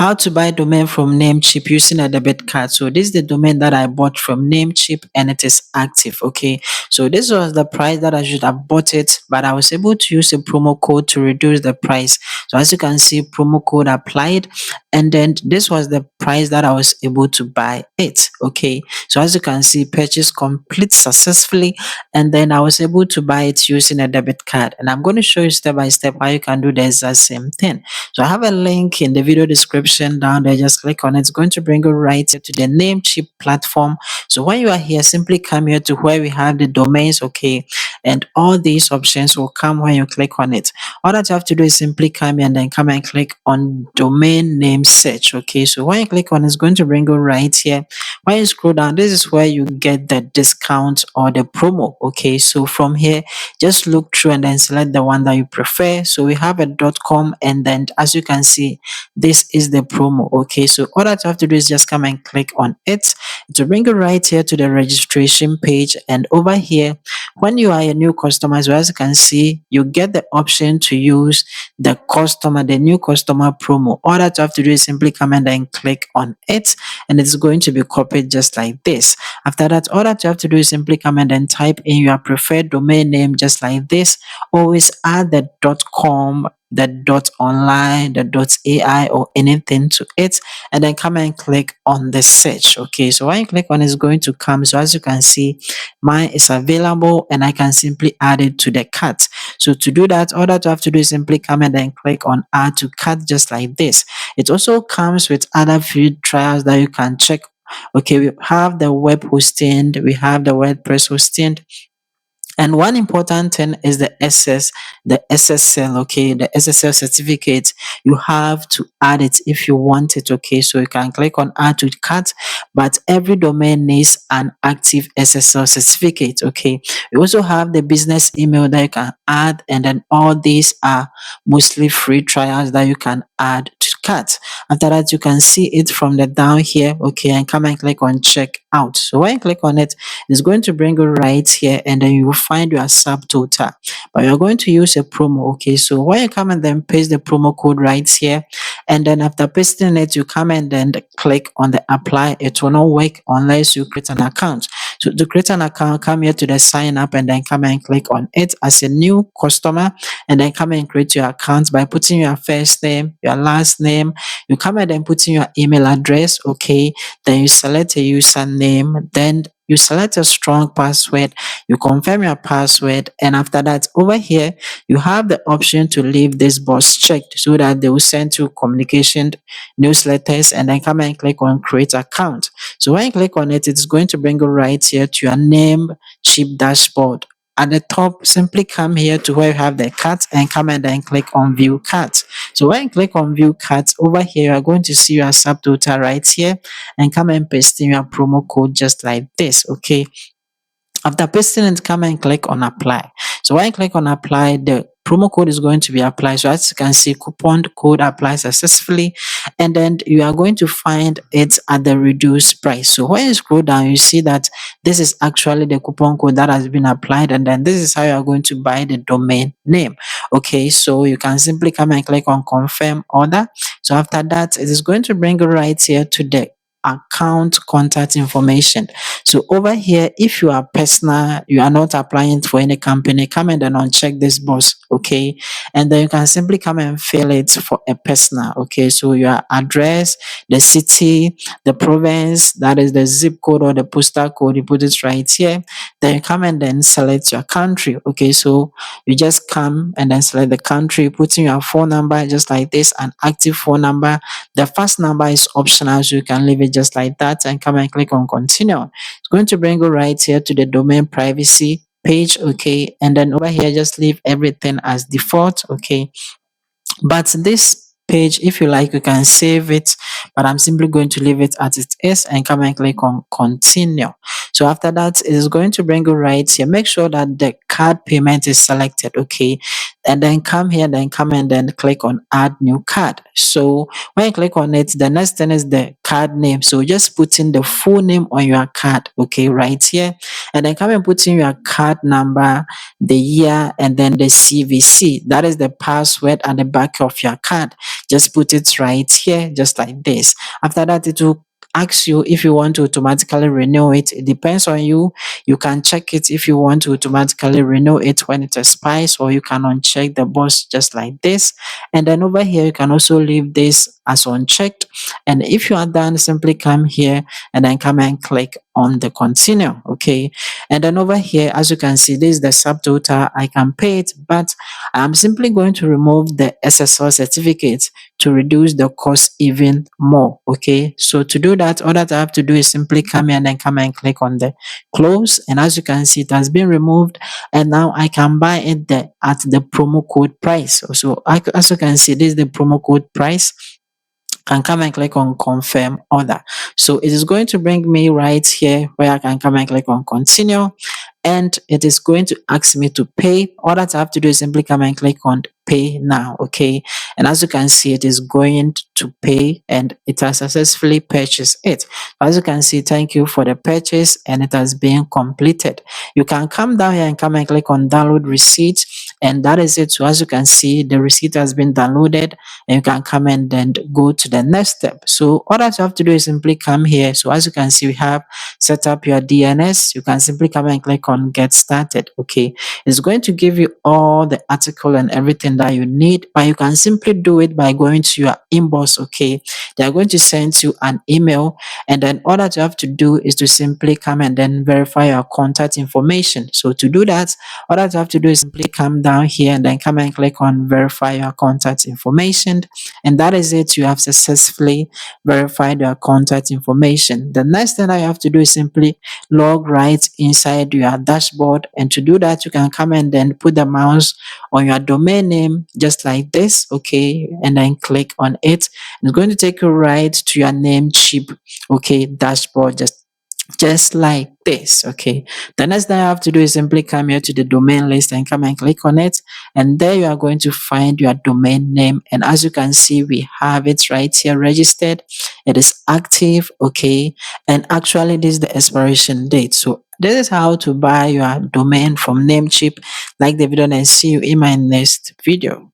How to buy domain from NAMECHEAP using a debit card. So this is the domain that I bought from NAMECHEAP and it is active. Okay, so this was the price that I should have bought it, but I was able to use a promo code to reduce the price. So as you can see, promo code applied, and then this was the price that I was able to buy it. Okay, so as you can see, purchase complete successfully, and then I was able to buy it using a debit card. And I'm going to show you step by step how you can do the exact same thing. So I have a link in the video description down there. Just click on it. It's going to bring you right to the NAMECHEAP platform. So when you are here, simply come here to where we have the domains, okay? And all these options will come when you click on it. All that you have to do is simply come here and then come and click on domain name search, okay? So when you click on it, it's going to bring you right here. When you scroll down, this is where you get the discount or the promo, okay? So from here, just look through and then select the one that you prefer. So we have a .com, and then as you can see, this is the promo. Okay, so all that you have to do is just come and click on it to bring you right here to the registration page. And over here, when you are a new customer, so as you can see, you get the option to use the new customer promo. All that you have to do is simply come and then click on it, and it's going to be copied just like this. After that, all that you have to do is simply come and then type in your preferred domain name just like this. Always add the .com, the .online, the .ai or anything to it, and then come and click on the search. Okay, so when you click on it, it's going to come. So as you can see, mine is available and I can simply add it to the cart. So to do that, all that you have to do is simply come and then click on add to cart just like this. It also comes with other free trials that you can check. Okay, we have the web hosting, we have the WordPress hosting, and one important thing is the SSL, okay, the SSL certificate. You have to add it if you want it, okay. So you can click on add to cart, but every domain needs an active SSL certificate, okay. We also have the business email that you can add, and then all these are mostly free trials that you can add to cart. After that, you can see it from the down here, okay, and come and click on check out. So when you click on it, it's going to bring you right here, and then you will find your subtotal. But you're going to use a promo, okay? So when you come and then paste the promo code right here, and then after pasting it, you come and then click on the apply. It will not work unless you create an account. So to create an account, come here to the sign up and then come and click on it as a new customer, and then come and create your account by putting your first name, your last name. You come and then put in your email address, okay? Then you select a username, then you select a strong password, you confirm your password, and after that, over here, you have the option to leave this box checked so that they will send you communication newsletters, and then come and click on create account. So when you click on it, it's going to bring you right here to your NAMECHEAP dashboard. At the top, simply come here to where you have the cart and come and then click on view cart. So when you click on view cart, over here, you are going to see your subtotal right here, and come and paste in your promo code just like this, okay. After pasting it, come and click on apply. So when you click on apply, the promo code is going to be applied. So as you can see, coupon code applied successfully, and then you are going to find it at the reduced price. So when you scroll down, you see that this is actually the coupon code that has been applied, and then this is how you are going to buy the domain name. Okay, so you can simply come and click on confirm order. So after that, it is going to bring you right here to the account contact information. So over here, if you are personal, you are not applying for any company, come and then uncheck this box, okay, and then you can simply come and fill it for a personal, okay. So your address, the city, the province, that is the zip code or the postal code, you put it right here. Then you come and then select your country, okay. So you just come and then select the country, put in your phone number just like this, an active phone number. The first number is optional, so you can leave it just like that, and come and click on continue. It's going to bring you right here to the domain privacy page, okay, and then over here just leave everything as default, okay. But this page, if you like, you can save it, but I'm simply going to leave it as it is and come and click on continue. So after that, it is going to bring you right here. Make sure that the card payment is selected, okay, and then come here, then come and then click on add new card. So when you click on it, the next thing is the card name. So just put in the full name on your card, okay, right here, and then come and put in your card number, the year, and then the CVC. That is the password at the back of your card. just put it right here, just like this. After that, it will ask you if you want to automatically renew it. It depends on you. You can check it if you want to automatically renew it when it expires, or you can uncheck the box just like this. And then over here, you can also leave this as unchecked. And if you are done, simply come here and then come and click on the continue. Okay. And then over here, as you can see, this is the subtotal. I can pay it, but I'm simply going to remove the SSL certificate to reduce the cost even more. Okay. So to do that, all that I have to do is simply come here and then come and click on the close. And as you can see, it has been removed. And now I can buy it there at the promo code price. So as you can see, this is the promo code price. Can come and click on confirm order. So it is going to bring me right here where I can come and click on continue, and it is going to ask me to pay. All that I have to do is simply come and click on pay now. Okay. And as you can see, it is going to pay and it has successfully purchased it. As you can see, thank you for the purchase and it has been completed. You can come down here and come and click on download receipt, and that is it. So as you can see, the receipt has been downloaded, and you can come and then go to the next step. So all that you have to do is simply come here. So as you can see, we have set up your DNS. You can simply come and click on get started. Okay. It's going to give you all the article and everything that you need, but you can simply do it by going to your inbox. Okay. They are going to send you an email, and then all that you have to do is to simply come and then verify your contact information. So to do that, all that you have to do is simply come down here and then come and click on verify your contact information. And that is it. You have successfully verified your contact information. The next thing that you have to do is simply log right inside your dashboard. And to do that, you can come and then put the mouse on your domain name just like this. Okay. And then click on it. It's going to take you right to your Namecheap, okay, dashboard, just like this. Okay. The next thing I have to do is simply come here to the domain list and come and click on it. And there you are going to find your domain name. And as you can see, we have it right here registered. It is active. Okay. And actually, this is the expiration date. So this is how to buy your domain from Namecheap. Like the video and see you in my next video.